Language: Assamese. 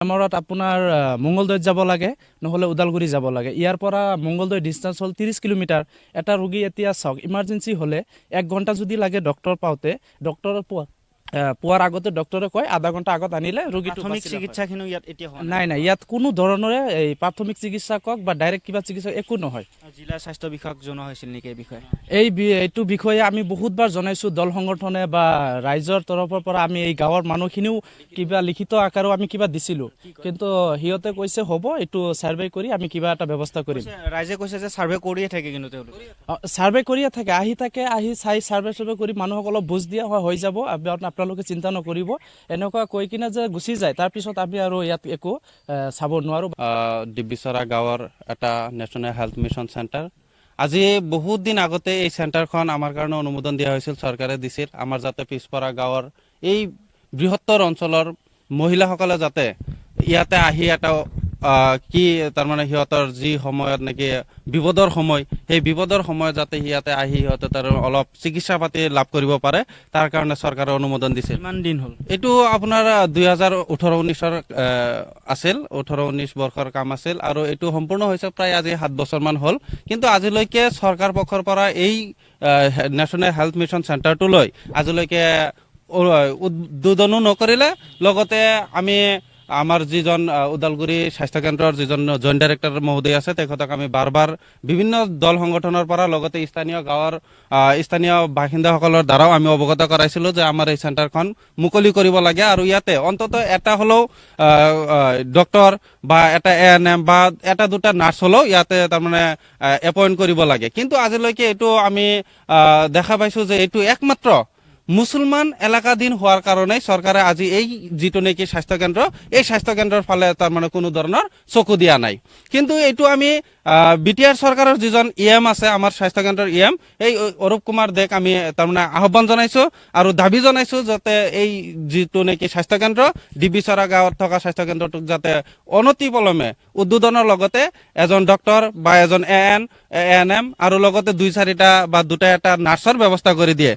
আমাৰত আপোনাৰ মঙ্গলদৈত যাব লাগে নহলে উদালগুৰি যাব লাগে ইয়াৰ পৰা মঙ্গলদৈ ডিষ্টেন্স হ'ল 30 কিলোমিটাৰ এটা ৰোগী এতিয়া চাওক ইমাৰ্জেন্সি হলে 1 ঘণ্টা যদি লাগে ডক্টৰ পাওতে ডক্টৰ পোৱাৰ আগতে ডক্টৰে কয় আধা ঘণ্টা আগত আনিলে ৰোগীটো প্ৰাথমিক চিকিৎসাখিনিও ইয়াত এতিয়া হোৱা নাই নাই ইয়াত কোনো ধৰণৰে এই প্ৰাথমিক চিকিৎসকক বা ডাইৰেক্ট কিবা চিকিৎসক একো নহয় জিলা স্বাস্থ্য বিষয়ক জনোৱা হৈছিল নেকি এই বিষয়ে এইটো বিষয়ে আমি বহুতবাৰ জনাইছো দল সংগঠনে বা ৰাইজৰ তৰফৰ পৰা আমি এই গাঁৱৰ মানুহখিনিও কিবা লিখিত আকাৰো আমি কিবা দিছিলো কিন্তু হিয়তে কৈছে হ'ব এইটো সাৰ্ভে কৰি আমি কিবা এটা ব্যৱস্থা কৰিম ৰাইজে কৈছে যে সাৰ্ভে কৰিয়ে থাকে কিন্তু তেওঁলোক সাৰ্ভে কৰিয়ে থাকে আহি চাই সাৰ্ভে কৰি মানুহসকলক বুজ দিয়া হৈ যাব আপোনালোকে চিন্তা নকৰিব এনেকুৱা কৈ কিনে যে গুচি যায় তাৰ পিছত আমি আৰু ইয়াত একো চাব নোৱাৰো ডিবিচৰা গাঁৱৰ এটা নেশ্যনেল হেল্থ মিছন চেণ্টাৰ আজি বহুত দিন আগতে এই চেণ্টাৰখন আমাৰ কাৰণে অনুমোদন দিয়া হৈছিল চৰকাৰে দিছিল আমাৰ যাতে পিছপৰা গাঁৱৰ এই বৃহত্তৰ অঞ্চলৰ মহিলাসকলে যাতে ইয়াতে আহি এটা কি তাৰমানে সিহঁতৰ যি সময়ত নেকি বিপদৰ সময় সেই বিপদৰ সময়ত যাতে ইয়াতে আহি সিহঁতে তাৰ অলপ চিকিৎসা পাতি লাভ কৰিব পাৰে তাৰ কাৰণে চৰকাৰে অনুমোদন দিছিল কিমান দিন হ'ল এইটো আপোনাৰ 2018-19 আছিল 18-19 বৰ্ষৰ কাম আছিল আৰু এইটো সম্পূৰ্ণ হৈছে প্ৰায় আজি 7 বছৰমান হ'ল কিন্তু আজিলৈকে চৰকাৰ পক্ষৰ পৰা এই নেশ্যনেল হেল্থ মিছন চেণ্টাৰটোলৈ আজিলৈকে উদ্বোধনো নকৰিলে লগতে আমি আমাৰ যিজন উদালগুৰি স্বাস্থ্য কেন্দ্ৰৰ যিজন জইণ্ট ডাইৰেক্টৰ মহোদয় আছে তেখেতক আমি বাৰ বিভিন্ন দল সংগঠনৰ পৰা লগতে স্থানীয় গাঁৱৰ স্থানীয় বাসিন্দাসকলৰ দ্বাৰাও আমি অৱগত কৰাইছিলোঁ যে আমাৰ এই চেণ্টাৰখন মুকলি কৰিব লাগে আৰু ইয়াতে অন্ততঃ এটা হ'লেও ডক্টৰ বা এটা ANM বা এটা দুটা নাৰ্ছ হ'লেও ইয়াতে তাৰমানে এপইণ্ট কৰিব লাগে কিন্তু আজিলৈকে এইটো আমি দেখা পাইছোঁ যে এইটো একমাত্ৰ মুছলমান এলেকাধীন হোৱাৰ কাৰণে চৰকাৰে আজি এই যিটো নেকি স্বাস্থ্যকেন্দ্ৰ এই স্বাস্থ্যকেন্দ্ৰৰ ফালে তাৰমানে কোনো ধৰণৰ চকু দিয়া নাই কিন্তু এইটো আমি বিটিআৰ চৰকাৰৰ যিজন EM আছে আমাৰ স্বাস্থ্যকেন্দ্ৰৰ EM এই অৰূপ কুমাৰ দেক আমি তাৰমানে আহ্বান জনাইছোঁ আৰু দাবী জনাইছোঁ যাতে এই যিটো নেকি স্বাস্থ্যকেন্দ্ৰ ডিবিচৰা গাঁৱত থকা স্বাস্থ্যকেন্দ্ৰটোক যাতে অনতিপলমে উদ্বোধনৰ লগতে এজন ডক্টৰ বা এজন ANM আৰু লগতে 2-4টা বা 2টা এটা নাৰ্ছৰ ব্যৱস্থা কৰি দিয়ে